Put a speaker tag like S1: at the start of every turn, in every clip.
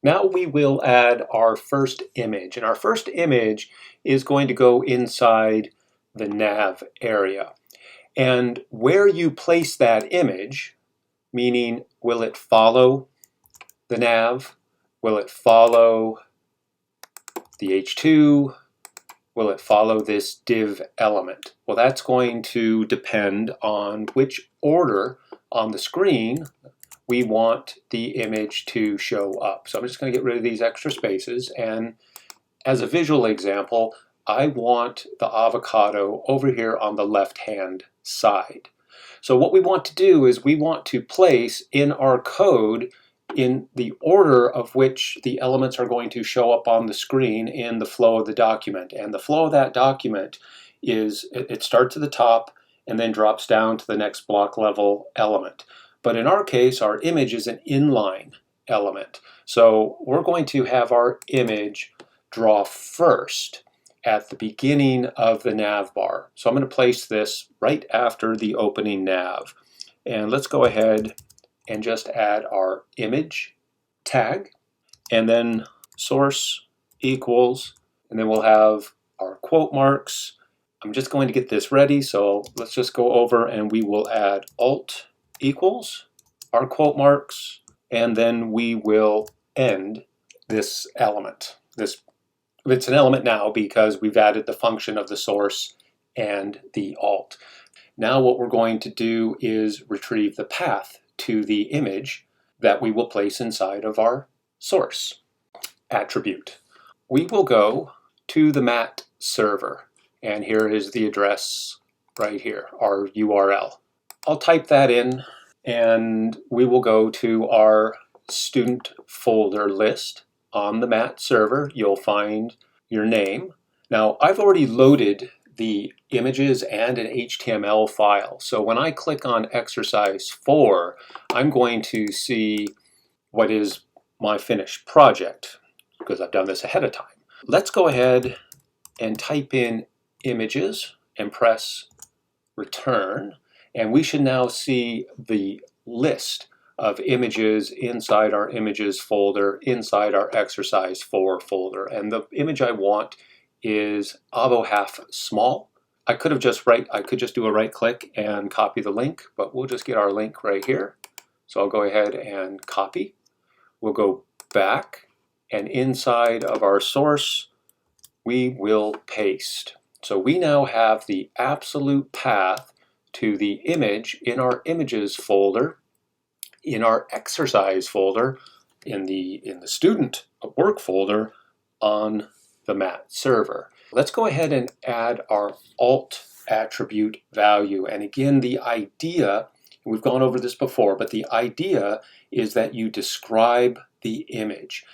S1: Now we will add our first image, and our first image is going to go inside the nav area. And where you place that image, meaning will it follow the nav? Will it follow the H2? Will it follow this div element? Well, that's going to depend on which order on the screen we want the image to show up. So I'm just going to get rid of these extra spaces, and as a visual example, I want the avocado over here on the left-hand side. So what we want to do is we want to place in our code in the order of which the elements are going to show up on the screen in the flow of the document. And the flow of that document is, it starts at the top and then drops down to the next block level element. But in our case, our image is an inline element. So we're going to have our image draw first at the beginning of the nav bar. So I'm going to place this right after the opening nav. And let's go ahead and just add our image tag, and then source equals, and then we'll have our quote marks. I'm just going to get this ready, so let's just go over and we will add alt equals our quote marks, and then we will end this element. It's an element now because we've added the function of the source and the alt. Now what we're going to do is retrieve the path to the image that we will place inside of our source attribute. We will go to the mat server, and here is the address right here, our URL. I'll type that in, and we will go to our student folder list. On the mat server, you'll find your name. Now, I've already loaded the images and an HTML file. So when I click on exercise 4, I'm going to see what is my finished project because I've done this ahead of time. Let's go ahead and type in images and press return, and we should now see the list of images inside our images folder, inside our exercise 4 folder. And the image I want is avo half small. I could just do a right click and copy the link, but we'll just get our link right here. So I'll go ahead and copy. We'll go back, and inside of our source, we will paste. So we now have the absolute path to the image in our images folder, in our exercise folder, in the student work folder on the mat server. Let's go ahead and add our alt attribute value. And again, the idea, we've gone over this before, but the idea is that you describe the image,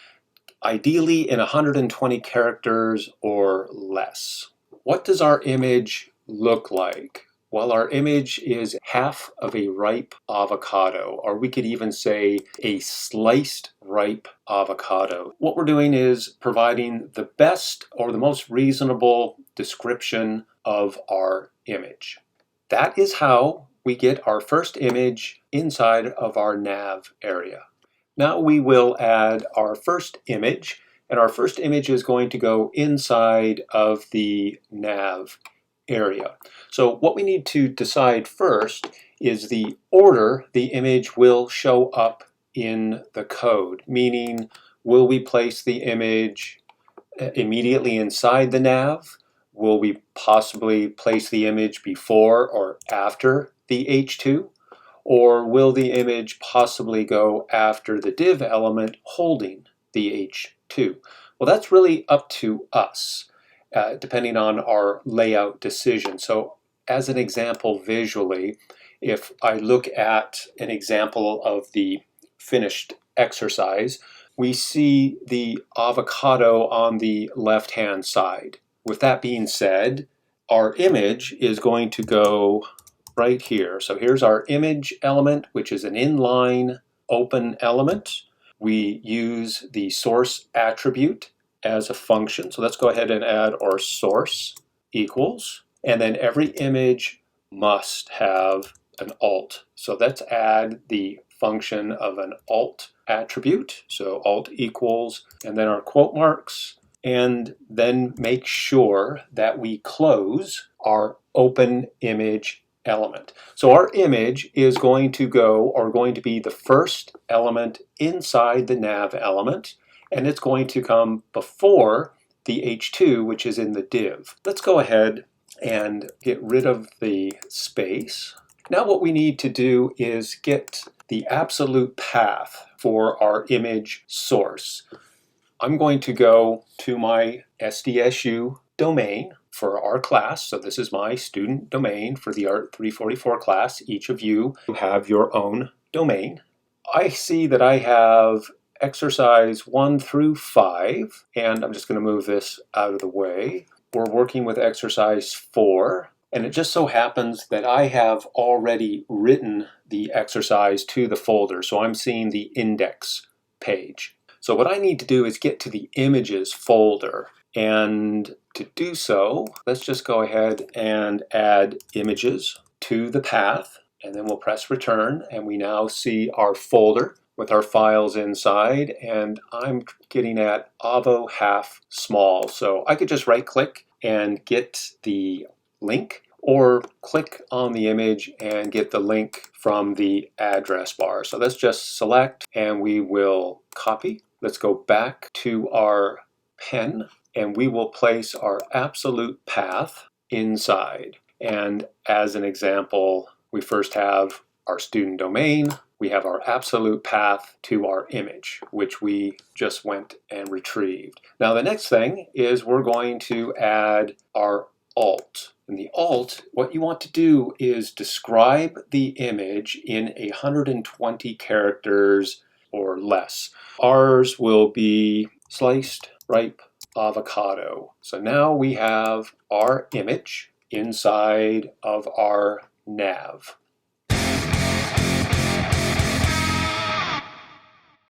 S1: ideally in 120 characters or less. What does our image look like? Well, our image is half of a ripe avocado, or we could even say a sliced ripe avocado. What we're doing is providing the best or the most reasonable description of our image. That is how we get our first image inside of our nav area. Now we will add our first image, and our first image is going to go inside of the nav area. So what we need to decide first is the order the image will show up in the code, meaning will we place the image immediately inside the nav? Will we possibly place the image before or after the H2? Or will the image possibly go after the div element holding the H2? Well, that's really up to us. Depending on our layout decision. So as an example visually, if I look at an example of the finished exercise, we see the avocado on the left-hand side. With that being said, our image is going to go right here. So here's our image element, which is an inline open element. We use the source attribute as a function. So let's go ahead and add our source equals, and then every image must have an alt. So let's add the function of an alt attribute, so alt equals, and then our quote marks, and then make sure that we close our open image element. So our image is going to be the first element inside the nav element, and it's going to come before the h2, which is in the div. Let's go ahead and get rid of the space. Now what we need to do is get the absolute path for our image source. I'm going to go to my SDSU domain for our class. So this is my student domain for the Art 344 class. Each of you have your own domain. I see that I have exercise 1 through 5, and I'm just going to move this out of the way. We're working with exercise 4, and it just so happens that I have already written the exercise to the folder, so I'm seeing the index page. So what I need to do is get to the images folder, and to do so, let's just go ahead and add images to the path, and then we'll press return, and we now see our folder with our files inside, and I'm getting at avo half small. So I could just right click and get the link, or click on the image and get the link from the address bar. So let's just select and we will copy. Let's go back to our pen and we will place our absolute path inside. And as an example, we first have our student domain. We have our absolute path to our image, which we just went and retrieved. Now the next thing is we're going to add our alt. In the alt, what you want to do is describe the image in 120 characters or less. Ours will be sliced ripe avocado. So now we have our image inside of our nav.